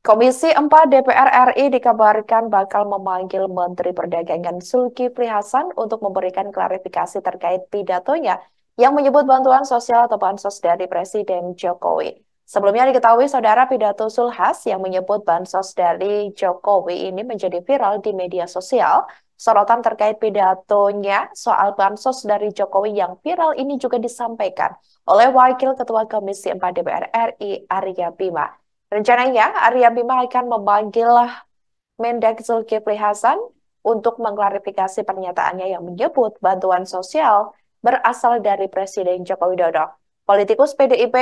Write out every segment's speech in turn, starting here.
Komisi 4 DPR RI dikabarkan bakal memanggil Menteri Perdagangan Zulkifli Hasan untuk memberikan klarifikasi terkait pidatonya yang menyebut bantuan sosial atau bansos dari Presiden Jokowi. Sebelumnya diketahui saudara pidato Zulhas yang menyebut bansos dari Jokowi ini menjadi viral di media sosial. Sorotan terkait pidatonya soal bansos dari Jokowi yang viral ini juga disampaikan oleh Wakil Ketua Komisi 4 DPR RI Arya Bima. Rencananya, Arya Bima akan memanggil Mendak Zulkifli Hasan untuk mengklarifikasi pernyataannya yang menyebut bantuan sosial berasal dari Presiden Joko Widodo. Politikus PDIP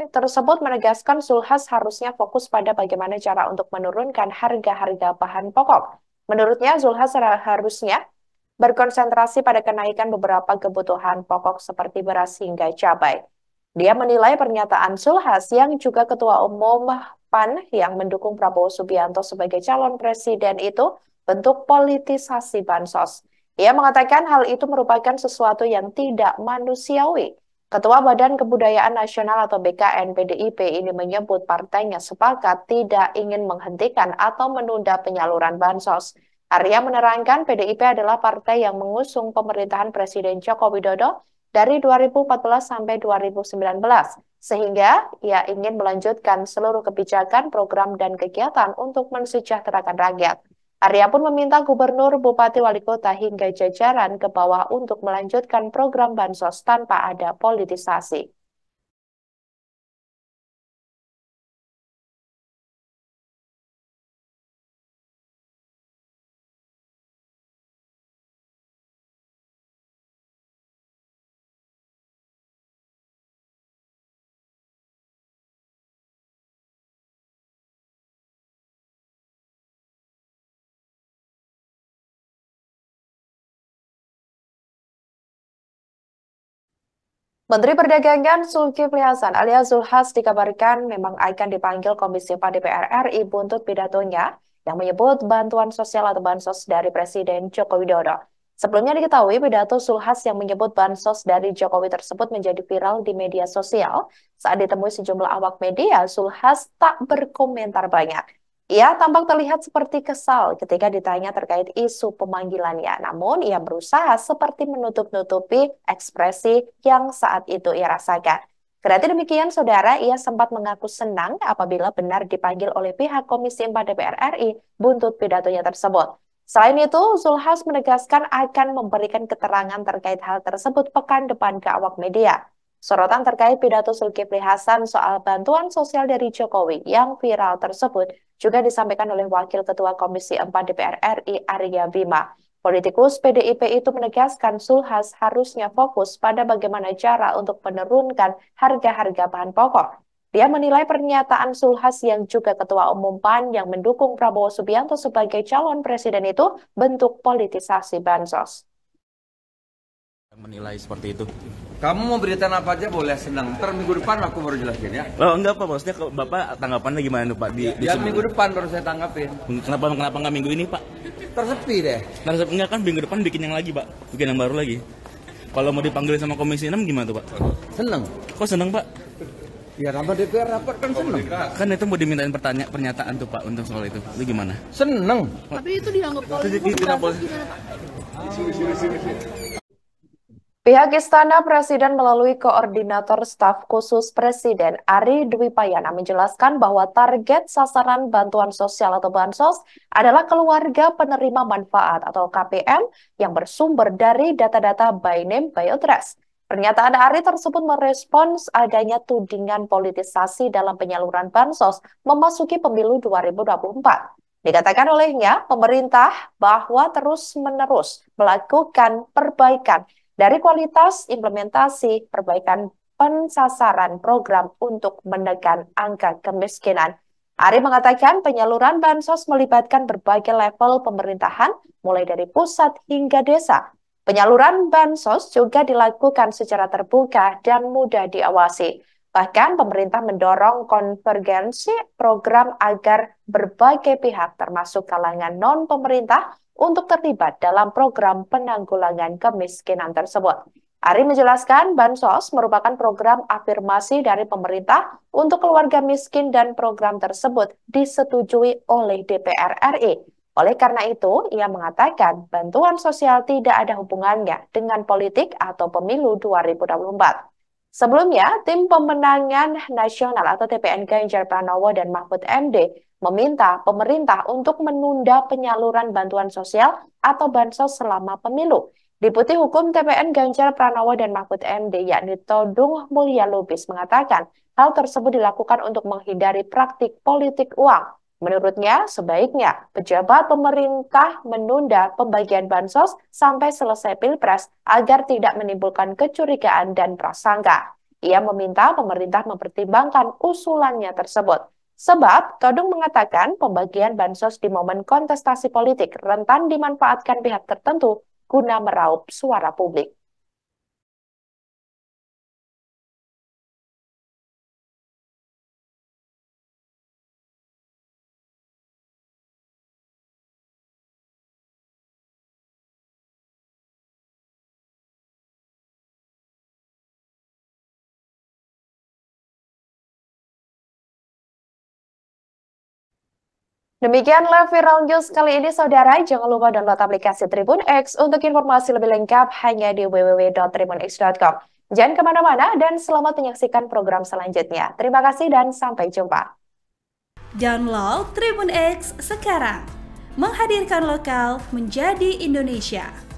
tersebut menegaskan Zulhas harusnya fokus pada bagaimana cara untuk menurunkan harga-harga bahan pokok. Menurutnya, Zulhas harusnya berkonsentrasi pada kenaikan beberapa kebutuhan pokok seperti beras hingga cabai. Dia menilai pernyataan Zulhas yang juga Ketua Umum PAN yang mendukung Prabowo Subianto sebagai calon presiden itu bentuk politisasi bansos. Ia mengatakan hal itu merupakan sesuatu yang tidak manusiawi. Ketua Badan Kebudayaan Nasional atau BKN PDIP ini menyebut partainya sepakat tidak ingin menghentikan atau menunda penyaluran bansos. Arya menerangkan PDIP adalah partai yang mengusung pemerintahan Presiden Joko Widodo dari 2014 sampai 2019, sehingga ia ingin melanjutkan seluruh kebijakan, program, dan kegiatan untuk mensejahterakan rakyat. Arya pun meminta gubernur, bupati, wali kota, hingga jajaran ke bawah untuk melanjutkan program bansos tanpa ada politisasi. Menteri Perdagangan Zulkifli Hasan alias Zulhas dikabarkan memang akan dipanggil Komisi 4 DPR RI buntut pidatonya yang menyebut bantuan sosial atau bansos dari Presiden Joko Widodo. Sebelumnya diketahui pidato Zulhas yang menyebut bansos dari Jokowi tersebut menjadi viral di media sosial. Saat ditemui sejumlah awak media, Zulhas tak berkomentar banyak. Ia tampak terlihat seperti kesal ketika ditanya terkait isu pemanggilannya. Namun, ia berusaha seperti menutup-nutupi ekspresi yang saat itu ia rasakan. Kendati demikian, saudara, ia sempat mengaku senang apabila benar dipanggil oleh pihak Komisi 4 DPR RI buntut pidatonya tersebut. Selain itu, Zulhas menegaskan akan memberikan keterangan terkait hal tersebut pekan depan ke awak media. Sorotan terkait pidato Zulkifli Hasan soal bantuan sosial dari Jokowi yang viral tersebut juga disampaikan oleh Wakil Ketua Komisi 4 DPR RI Arya Bima. Politikus PDIP itu menegaskan Zulhas harusnya fokus pada bagaimana cara untuk menurunkan harga-harga bahan pokok. Dia menilai pernyataan Zulhas yang juga Ketua Umum PAN yang mendukung Prabowo Subianto sebagai calon presiden itu bentuk politisasi bansos. Menilai seperti itu. Kamu mau beritain apa aja boleh, senang. Ntar minggu depan aku baru jelasin ya. Oh enggak Pak, maksudnya kalau Bapak tanggapannya gimana tuh Pak? Ya minggu depan baru saya tanggapin. Kenapa nggak minggu ini Pak? Tersepi deh. Enggak kan minggu depan bikin yang lagi Pak, bikin yang baru lagi. Kalau mau dipanggil sama Komisi 6 gimana tuh Pak? Seneng. Kok seneng Pak? Ya nama DPR rapat kan seneng. Kan itu mau dimintain pernyataan tuh Pak untuk soal itu. Itu gimana? Seneng. Tapi itu dianggap politis. Pihak Istana Presiden melalui Koordinator Staf Khusus Presiden Ari Dwi Payana menjelaskan bahwa target sasaran bantuan sosial atau bansos adalah keluarga penerima manfaat atau KPM yang bersumber dari data-data by name by address. Pernyataan Ari tersebut merespons adanya tudingan politisasi dalam penyaluran bansos memasuki pemilu 2024. Dikatakan olehnya, pemerintah bahwa terus-menerus melakukan perbaikan dari kualitas implementasi perbaikan pensasaran program untuk menekan angka kemiskinan. Ari mengatakan penyaluran bansos melibatkan berbagai level pemerintahan, mulai dari pusat hingga desa. Penyaluran bansos juga dilakukan secara terbuka dan mudah diawasi. Bahkan pemerintah mendorong konvergensi program agar berbagai pihak termasuk kalangan non-pemerintah untuk terlibat dalam program penanggulangan kemiskinan tersebut. Ari menjelaskan Bansos merupakan program afirmasi dari pemerintah untuk keluarga miskin dan program tersebut disetujui oleh DPR RI. Oleh karena itu, ia mengatakan bantuan sosial tidak ada hubungannya dengan politik atau pemilu 2024. Sebelumnya, Tim Pemenangan Nasional atau TPN Ganjar Pranowo dan Mahfud MD meminta pemerintah untuk menunda penyaluran bantuan sosial atau bansos selama pemilu. Deputi Hukum TPN Ganjar Pranowo dan Mahfud MD yakni Todung Mulya Lubis mengatakan hal tersebut dilakukan untuk menghindari praktik politik uang. Menurutnya, sebaiknya pejabat pemerintah menunda pembagian bansos sampai selesai Pilpres agar tidak menimbulkan kecurigaan dan prasangka. Ia meminta pemerintah mempertimbangkan usulannya tersebut. Sebab, Todung mengatakan pembagian bansos di momen kontestasi politik rentan dimanfaatkan pihak tertentu guna meraup suara publik. Demikianlah Viral News kali ini, saudara. Jangan lupa download aplikasi Tribun X untuk informasi lebih lengkap hanya di www.tribunx.com. Jangan kemana-mana dan selamat menyaksikan program selanjutnya. Terima kasih dan sampai jumpa. Download Tribun X sekarang, menghadirkan lokal menjadi Indonesia.